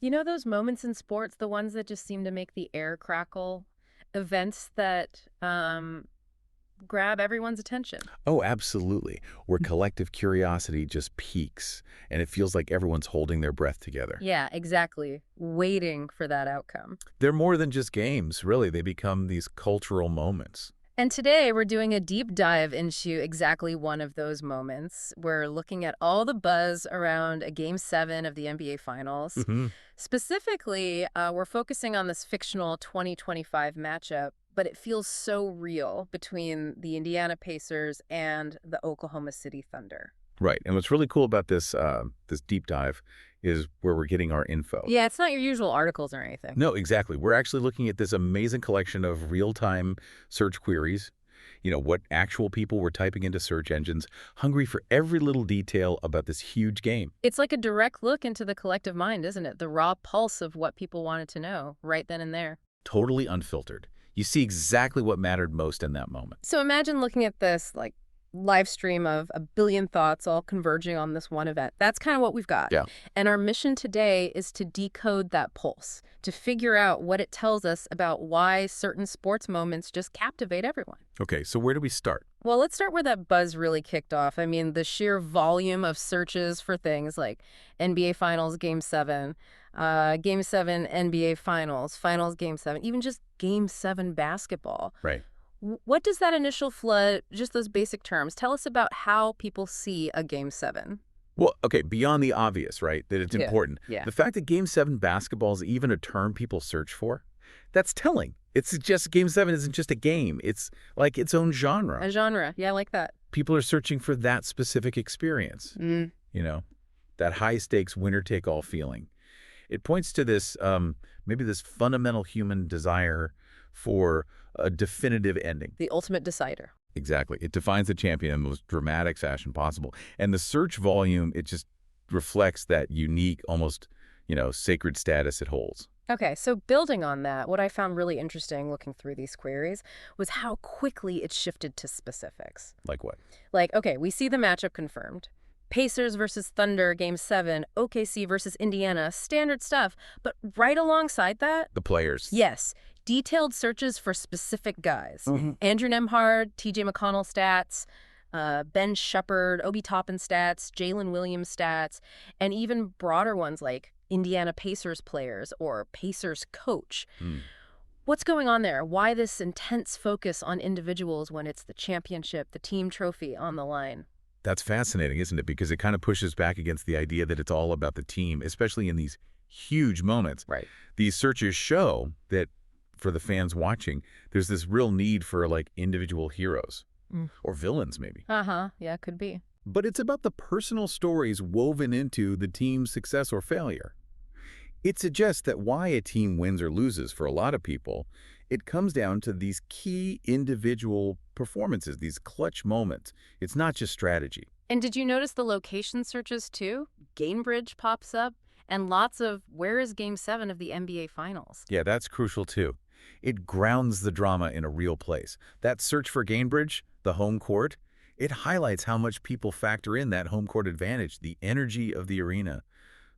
You know those moments in sports, the ones that just seem to make the air crackle? Events that grab everyone's attention. Oh, absolutely. Where collective curiosity just peaks, and it feels like everyone's holding their breath together. Yeah, exactly. Waiting for that outcome. They're more than just games, really. They become these cultural moments. And today we're doing a deep dive into exactly one of those moments. We're looking at all the buzz around a Game 7 of the NBA Finals. Hmm. Specifically, we're focusing on this fictional 2025 matchup, but it feels so real between the Indiana Pacers and the Oklahoma City Thunder. Right. And what's really cool about this deep dive is where we're getting our info. Yeah, it's not your usual articles or anything. No, exactly. We're actually looking at this amazing collection of real-time search queries, what actual people were typing into search engines, hungry for every little detail about this huge game. It's like a direct look into the collective mind, isn't it? The raw pulse of what people wanted to know right then and there. Totally unfiltered. You see exactly what mattered most in that moment. So imagine looking at this like live stream of a billion thoughts all converging on this one event. That's kind of what we've got. Yeah. And our mission today is to decode that pulse, to figure out what it tells us about why certain sports moments just captivate everyone. Okay, so where do we start? Well, let's start where that buzz really kicked off. I mean, the sheer volume of searches for things like NBA Finals Game 7, Game 7 NBA Finals, Finals Game 7, even just Game 7 basketball. Right. What does that initial flood, just those basic terms, tell us about how people see a Game 7? Well, okay, beyond the obvious, right, that it's important. Yeah. The fact that Game 7 basketball is even a term people search for, that's telling. It's just Game 7 isn't just a game. It's like its own genre. A genre. Yeah, I like that. People are searching for that specific experience, that high-stakes, winner-take-all feeling. It points to this, maybe this fundamental human desire for a definitive ending. The ultimate decider. Exactly. It defines the champion in the most dramatic fashion possible. And the search volume, it just reflects that unique, almost, sacred status it holds. Okay, so building on that, what I found really interesting looking through these queries was how quickly it shifted to specifics. Like what? Like, okay, we see the matchup confirmed. Pacers versus Thunder, Game 7, OKC versus Indiana, standard stuff. But right alongside that, The players. yes, detailed searches for specific guys. Andrew Nemhard, TJ McConnell stats, Ben Shepard, Obi Toppin stats, Jalen Williams stats, and even broader ones like Indiana Pacers players or Pacers coach. What's going on there? Why this intense focus on individuals when it's the championship, the team trophy on the line? That's fascinating, isn't it? Because it kind of pushes back against the idea that it's all about the team, especially in these huge moments. Right. These searches show that for the fans watching, there's this real need for like individual heroes or villains maybe. Yeah, could be. But it's about the personal stories woven into the team's success or failure. It suggests that why a team wins or loses for a lot of people, it comes down to these key individual performances, these clutch moments. It's not just strategy. And did you notice the location searches too? Gainbridge pops up, and lots of where is Game 7 of the NBA Finals? Yeah, that's crucial too. It grounds the drama in a real place. That search for Gainbridge, the home court, it highlights how much people factor in that home court advantage, the energy of the arena.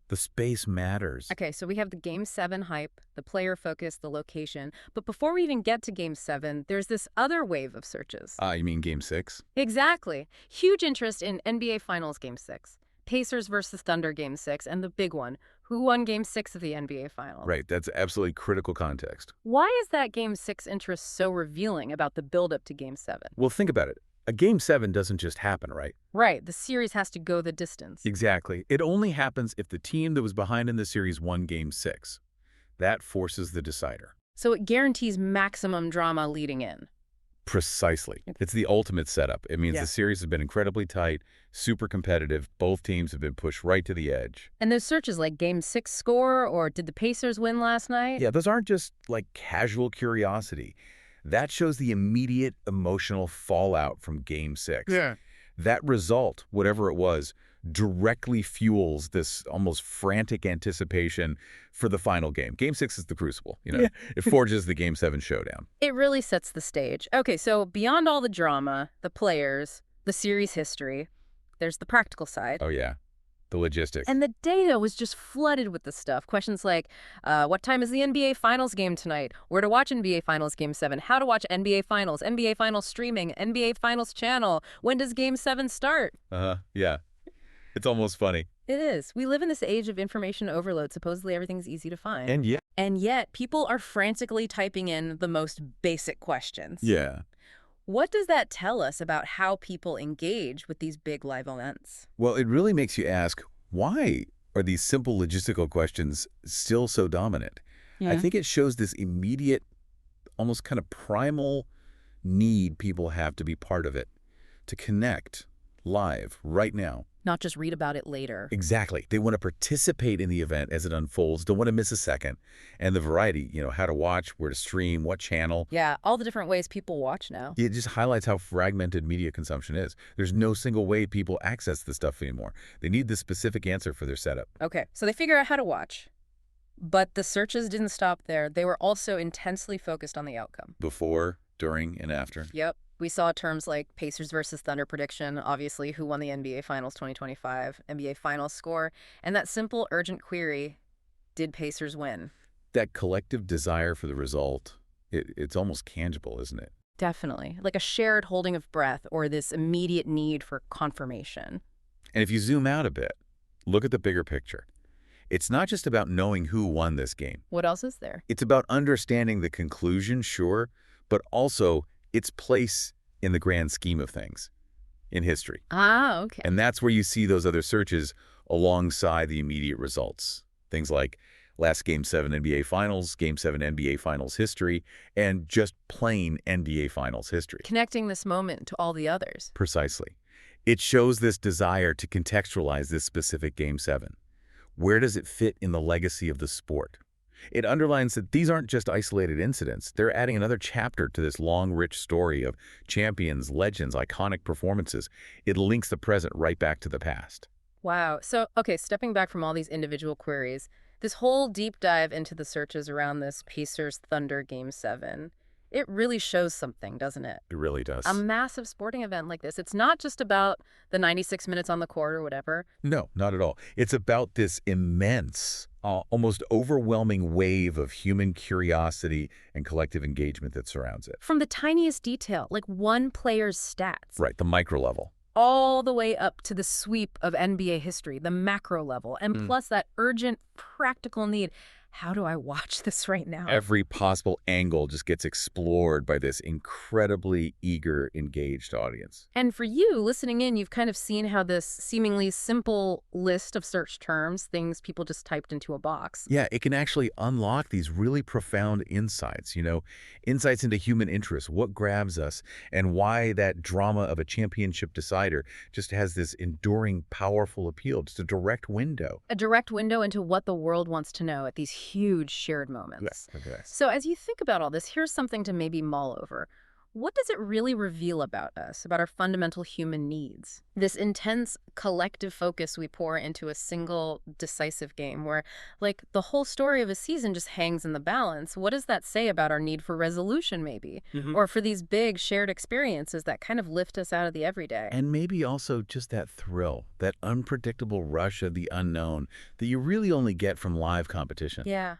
The space matters. Okay, so we have the Game 7 hype, the player focus, the location. But before we even get to Game 7, there's this other wave of searches. You mean Game 6? Exactly. Huge interest in NBA Finals Game 6. Pacers versus Thunder Game 6, and the big one, who won Game 6 of the NBA Finals? Right, that's absolutely critical context. Why is that Game 6 interest so revealing about the build-up to Game 7? Well, think about it. A Game 7 doesn't just happen, right? Right, the series has to go the distance. Exactly. It only happens if the team that was behind in the series won Game 6. That forces the decider. So it guarantees maximum drama leading in. Precisely. It's the ultimate setup. It means the series has been incredibly tight, super competitive. Both teams have been pushed right to the edge. And those searches like Game 6 score or did the Pacers win last night? Yeah, those aren't just like casual curiosity. That shows the immediate emotional fallout from Game 6. Yeah. That result, whatever it was, directly fuels this almost frantic anticipation for the final game. Game 6 is the crucible, It forges the Game 7 showdown. It really sets the stage. Okay, so beyond all the drama, the players, the series history, there's the practical side. Oh, yeah. the logistics. And the data was just flooded with the stuff. Questions like, what time is the NBA Finals game tonight? Where to watch NBA Finals Game 7? How to watch NBA Finals streaming, NBA Finals channel. When does Game 7 start? Yeah. It's almost funny. It is. We live in this age of information overload. Supposedly everything's easy to find. And yet, people are frantically typing in the most basic questions. yeah. What does that tell us about how people engage with these big live events? Well, it really makes you ask, why are these simple logistical questions still so dominant? I think it shows this immediate, almost kind of primal need people have to be part of it, to connect live right now. Not just read about it later. Exactly. They want to participate in the event as it unfolds, don't want to miss a second. And the variety, how to watch, where to stream, what channel. Yeah, all the different ways people watch now. It just highlights how fragmented media consumption is. There's no single way people access this stuff anymore. They need the specific answer for their setup. Okay, so they figure out how to watch. But the searches didn't stop there. They were also intensely focused on the outcome. Before, during, and after. Yep. We saw terms like Pacers versus Thunder prediction, obviously, who won the NBA Finals 2025, NBA Finals score, and that simple, urgent query, did Pacers win? That collective desire for the result, it's almost tangible, isn't it? Definitely. Like a shared holding of breath or this immediate need for confirmation. And if you zoom out a bit, look at the bigger picture. It's not just about knowing who won this game. What else is there? It's about understanding the conclusion, sure, but also its place in the grand scheme of things in history. Ah, okay. And that's where you see those other searches alongside the immediate results. Things like last Game 7 NBA Finals, Game 7 NBA Finals history, and just plain NBA Finals history. Connecting this moment to all the others. Precisely. It shows this desire to contextualize this specific Game 7. Where does it fit in the legacy of the sport? It underlines that these aren't just isolated incidents. They're adding another chapter to this long, rich story of champions, legends, iconic performances. It links the present right back to the past. Wow. So, okay, stepping back from all these individual queries, this whole deep dive into the searches around this Pacers-Thunder Game 7, it really shows something, doesn't it? It really does. A massive sporting event like this. It's not just about the 96 minutes on the court or whatever. No, not at all. It's about this immense, almost overwhelming wave of human curiosity and collective engagement that surrounds it. From the tiniest detail, like one player's stats. Right, the micro level. All the way up to the sweep of NBA history, the macro level, and plus that urgent, practical need. How do I watch this right now? Every possible angle just gets explored by this incredibly eager, engaged audience. And for you, listening in, you've kind of seen how this seemingly simple list of search terms, things people just typed into a box. Yeah, it can actually unlock these really profound insights, insights into human interest, what grabs us, and why that drama of a championship decider just has this enduring, powerful appeal. Just a direct window. A direct window into what the world wants to know at these huge shared moments. Okay. So as you think about all this, here's something to maybe mull over. What does it really reveal about us, about our fundamental human needs? This intense collective focus we pour into a single decisive game where, like, the whole story of a season just hangs in the balance. What does that say about our need for resolution, maybe? Or for these big shared experiences that kind of lift us out of the everyday? And maybe also just that thrill, that unpredictable rush of the unknown that you really only get from live competition. Yeah,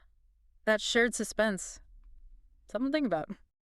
that shared suspense. Something to think about.